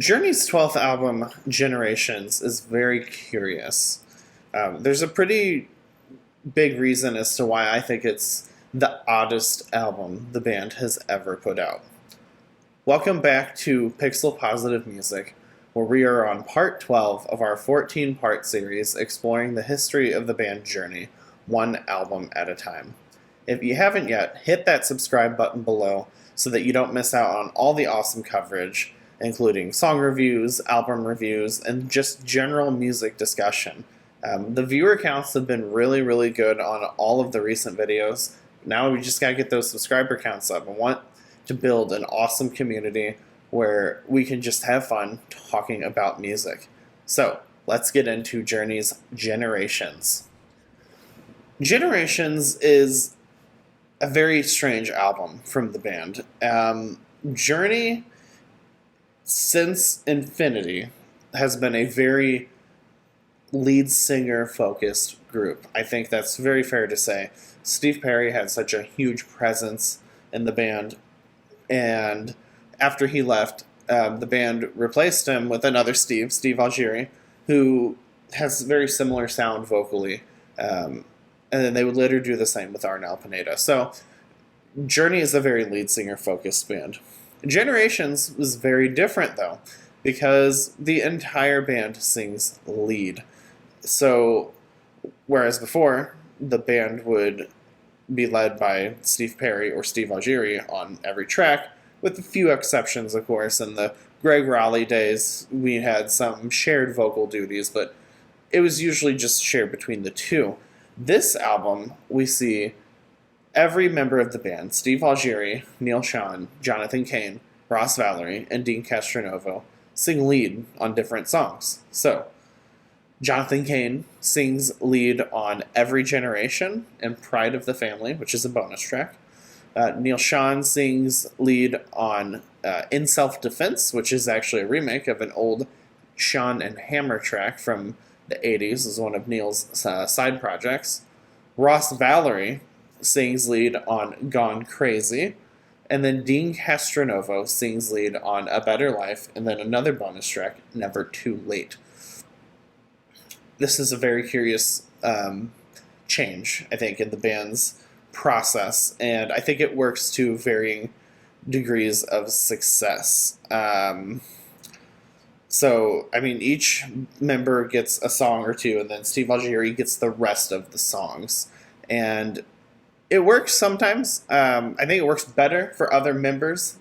Journey's 12th album, Generations, is very curious. There's a pretty big reason as to why I think it's the oddest album the band has ever put out. Welcome back to Pixel Positive Music, where we are on part 12 of our 14-part series exploring the history of the band Journey, one album at a time. If you haven't yet, hit that subscribe button below so that you don't miss out on all the awesome coverage, including song reviews, album reviews, and just general music discussion. The viewer counts have been really, really good on all of the recent videos. Now we just gotta get those subscriber counts up. I want to build an awesome community where we can just have fun talking about music. So, let's get into Journey's Generations. Generations is a very strange album from the band. Journey, since Infinity, has been a very lead singer focused group. I think that's very fair to say. Steve Perry had such a huge presence in the band, and after he left, the band replaced him with another Steve Algieri, who has very similar sound vocally, and then they would later do the same with Arnel Pineda. So Journey is a very lead singer focused band. Generations was very different though, because the entire band sings lead. So whereas before the band would be led by Steve Perry or Steve Algieri on every track, with a few exceptions, of course. In the Greg Raleigh days, we had some shared vocal duties, but it was usually just shared between the two. This album, we see every member of the band, Steve Algieri, Neil Schon, Jonathan Cain, Ross Valerie, and Dean Castronovo, sing lead on different songs. So, Jonathan Cain sings lead on Every Generation and Pride of the Family, which is a bonus track. Neil Schon sings lead on In Self-Defense, which is actually a remake of an old Schon and Hammer track from the 80s. Is one of Neil's side projects. Ross Valerie sings lead on Gone Crazy, and then Dean Castronovo sings lead on A Better Life, and then another bonus track, Never Too Late. This is a very curious change, I think, in the band's process, and I think it works to varying degrees of success. Each member gets a song or two, and then Steve Algieri gets the rest of the songs. And it works sometimes. I think it works better for other members,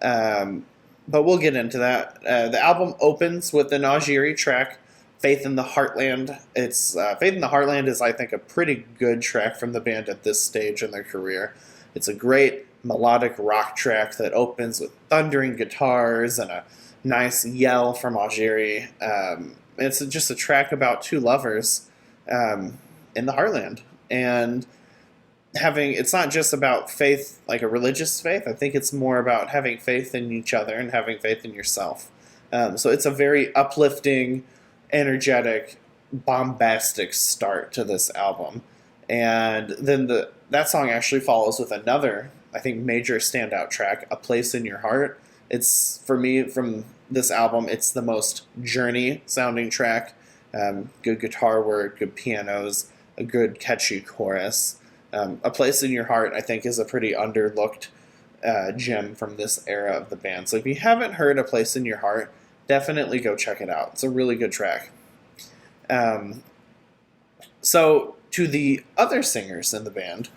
but we'll get into that. The album opens with an Algieri track, Faith in the Heartland. Faith in the Heartland is, I think, a pretty good track from the band at this stage in their career. It's a great melodic rock track that opens with thundering guitars and a nice yell from Algieri. It's just a track about two lovers in the Heartland. And it's not just about faith, like a religious faith. I think it's more about having faith in each other and having faith in yourself. So it's a very uplifting, energetic, bombastic start to this album. And then that song actually follows with another, I think, major standout track, A Place in Your Heart. It's, for me, from this album, it's the most Journey sounding track. Good guitar work, good pianos, a good catchy chorus. A Place in Your Heart, I think, is a pretty underlooked gem from this era of the band. So if you haven't heard A Place in Your Heart, definitely go check it out. It's a really good track. So to the other singers in the band,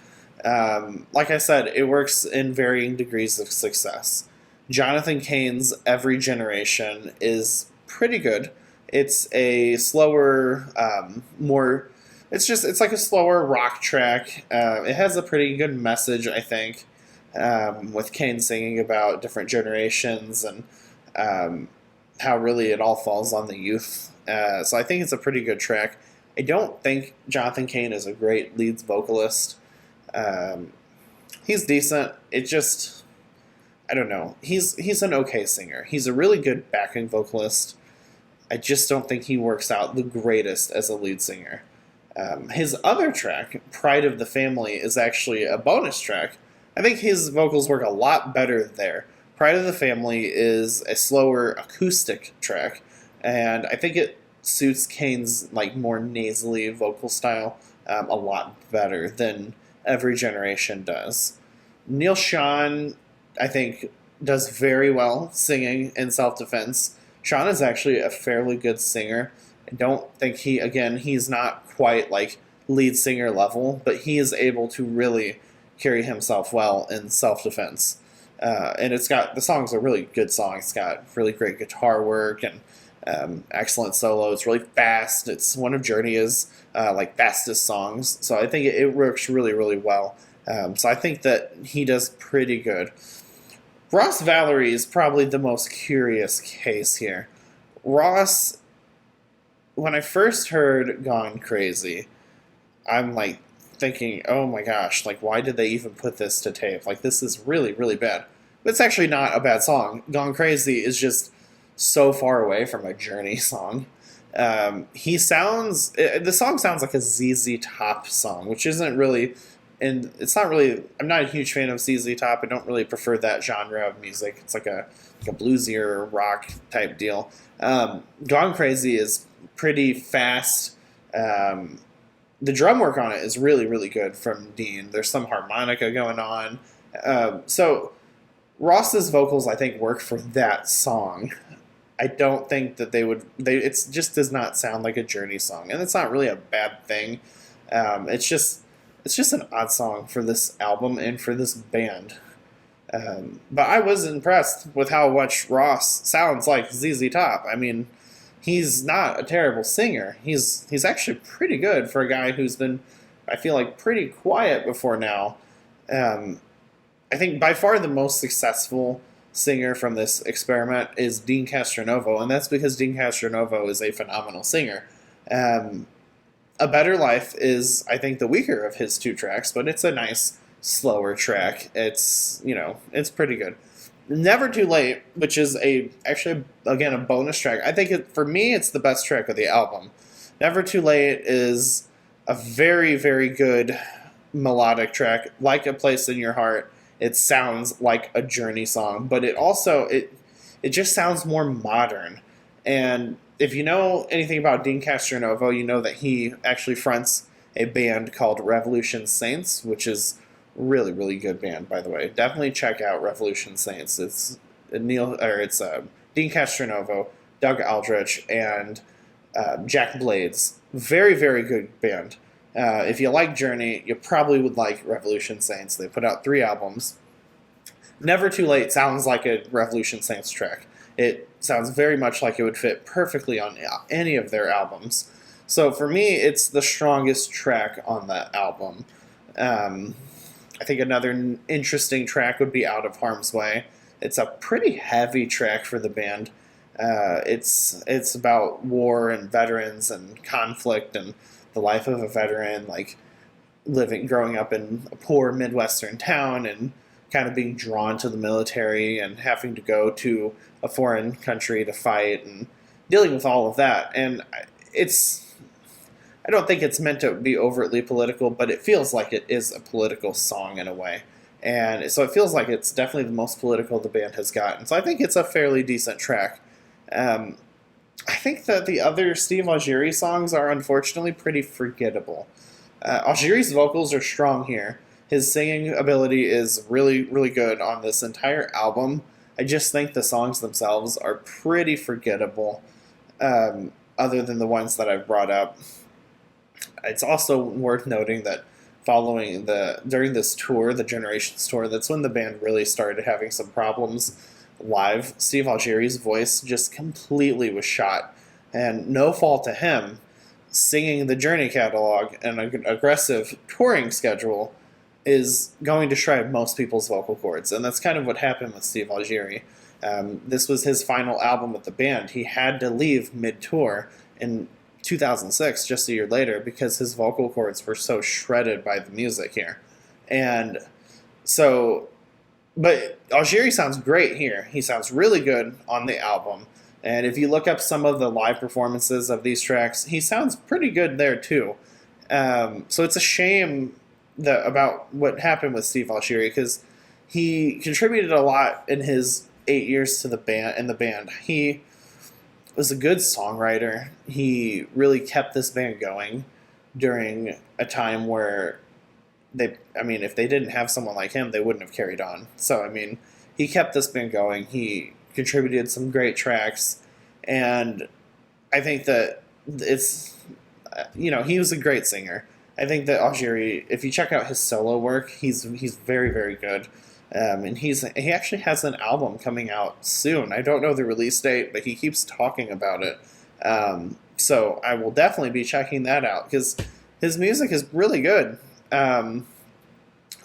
like I said, it works in varying degrees of success. Jonathan Cain's Every Generation is pretty good. It's a slower, it's like a slower rock track. It has a pretty good message, I think, with Cain singing about different generations and how really it all falls on the youth. So I think it's a pretty good track. I don't think Jonathan Cain is a great lead vocalist. He's decent. I don't know. He's an okay singer. He's a really good backing vocalist. I just don't think he works out the greatest as a lead singer. His other track, Pride of the Family, is actually a bonus track. I think his vocals work a lot better there. Pride of the Family is a slower acoustic track, and I think it suits Kane's like more nasally vocal style a lot better than Every Generation does. Neil Sean, I think, does very well singing in self defense. Sean is actually a fairly good singer. I don't think he's not quite like lead singer level, but he is able to really carry himself well in self defense. And the songs are really good songs. It's got really great guitar work and excellent solo. It's really fast. It's one of Journey's like fastest songs. So I think it works really, really well. So I think that he does pretty good. Ross Valerie is probably the most curious case here. Ross, when I first heard Gone Crazy, I'm like thinking, oh my gosh, like why did they even put this to tape? Like this is really, really bad. But it's actually not a bad song. Gone Crazy is just so far away from a Journey song. The song sounds like a ZZ Top song, which isn't really, and it's not really, I'm not a huge fan of ZZ Top. I don't really prefer that genre of music. It's like a bluesier rock type deal. Gone Crazy is pretty fast. The drum work on it is really, really good from Dean. There's some harmonica going on. So Ross's vocals, I think, work for that song. I don't think that it just does not sound like a Journey song, and it's not really a bad thing. It's just an odd song for this album and for this band. But I was impressed with how much Ross sounds like ZZ Top. I mean, he's not a terrible singer. He's actually pretty good for a guy who's been, I feel like, pretty quiet before now. I think by far the most successful singer from this experiment is Dean Castronovo, and that's because Dean Castronovo is a phenomenal singer. A Better Life is, I think, the weaker of his two tracks, but it's a nice, slower track. It's pretty good. Never Too Late, which is actually again a bonus track. I think for me it's the best track of the album. Never Too Late is a very, very good melodic track, like A Place in Your Heart. It sounds like a Journey song, but it just sounds more modern. And if you know anything about Dean Castronovo, you know that he actually fronts a band called Revolution Saints, which is really, really good band, by the way. Definitely check out Revolution Saints. It's Dean Castronovo, Doug Aldrich, and Jack Blades. Very, very good band. If you like Journey, you probably would like Revolution Saints. They put out 3 albums. Never Too Late sounds like a Revolution Saints track. It sounds very much like it would fit perfectly on any of their albums. So for me, it's the strongest track on the album. I think another interesting track would be Out of Harm's Way. It's a pretty heavy track for the band. It's about war and veterans and conflict and the life of a veteran, like growing up in a poor Midwestern town and kind of being drawn to the military and having to go to a foreign country to fight and dealing with all of that. And I don't think it's meant to be overtly political, but it feels like it is a political song in a way. And so it feels like it's definitely the most political the band has gotten. So I think it's a fairly decent track. I think that the other Steve Algieri songs are unfortunately pretty forgettable. Algieri's vocals are strong here. His singing ability is really, really good on this entire album. I just think the songs themselves are pretty forgettable, other than the ones that I've brought up. It's also worth noting that during this tour, the Generations tour, that's when the band really started having some problems live. Steve Algieri's voice just completely was shot, and no fault to him. Singing the Journey catalog and an aggressive touring schedule is going to shred most people's vocal cords, and that's kind of what happened with Steve Algieri. This was his final album with the band. He had to leave mid-tour in 2006, just a year later, because his vocal cords were so shredded by the music here. And so, but Algieri sounds great here. He sounds really good on the album. And if you look up some of the live performances of these tracks, he sounds pretty good there too. So it's a shame about what happened with Steve Algieri, because he contributed a lot in his 8 years to the band. He was a good songwriter. He really kept this band going during a time where if they didn't have someone like him, they wouldn't have carried on. So, he kept this band going. He contributed some great tracks, and I think that he was a great singer. I think that Algieri, if you check out his solo work, he's very, very good. And he actually has an album coming out soon. I don't know the release date, but he keeps talking about it. So I will definitely be checking that out because his music is really good. So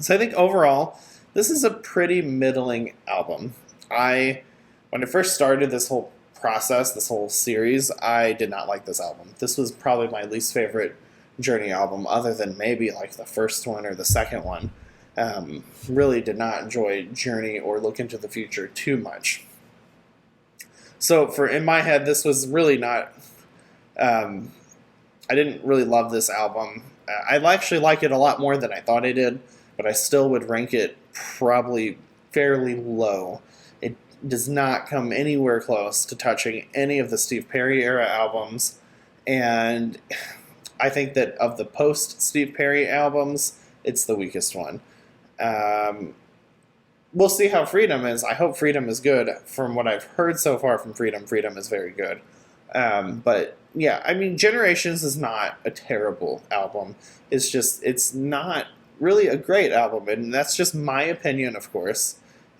I think overall, this is a pretty middling album. When I first started this whole process, this whole series, I did not like this album. This was probably my least favorite Journey album, other than maybe like the first one or the second one. Really did not enjoy Journey or Look Into the Future too much. So in my head, this was really not. I didn't really love this album. I actually like it a lot more than I thought I did, but I still would rank it probably fairly low. It does not come anywhere close to touching any of the Steve Perry era albums, and I think that of the post-Steve Perry albums, it's the weakest one. We'll see how Freedom is. I hope Freedom is good. From what I've heard so far from Freedom is very good. But yeah, Generations is not a terrible album. It's not really a great album, and that's just my opinion, of course.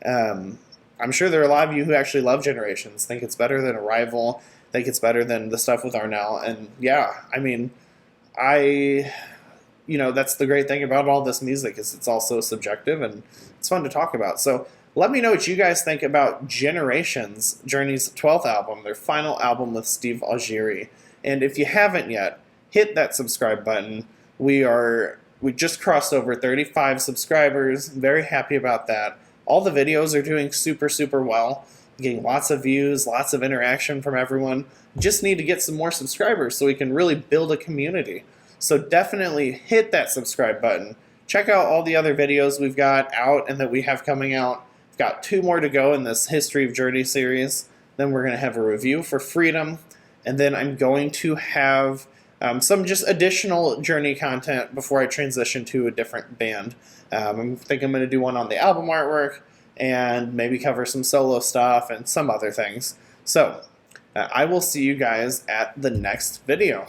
I'm sure there are a lot of you who actually love Generations, think it's better than Arrival, think it's better than the stuff with Arnell, and yeah, that's the great thing about all this music is it's all so subjective and it's fun to talk about. So let me know what you guys think about Generations, Journey's 12th album, their final album with Steve Algieri. And if you haven't yet, hit that subscribe button. We just crossed over 35 subscribers. Very happy about that. All the videos are doing super, super well. Getting lots of views, lots of interaction from everyone. Just need to get some more subscribers so we can really build a community. So definitely hit that subscribe button. Check out all the other videos we've got out and that we have coming out. We've got 2 more to go in this History of Journey series. Then we're going to have a review for Freedom. And then I'm going to have some just additional Journey content before I transition to a different band. I think I'm going to do one on the album artwork and maybe cover some solo stuff and some other things. So I will see you guys at the next video.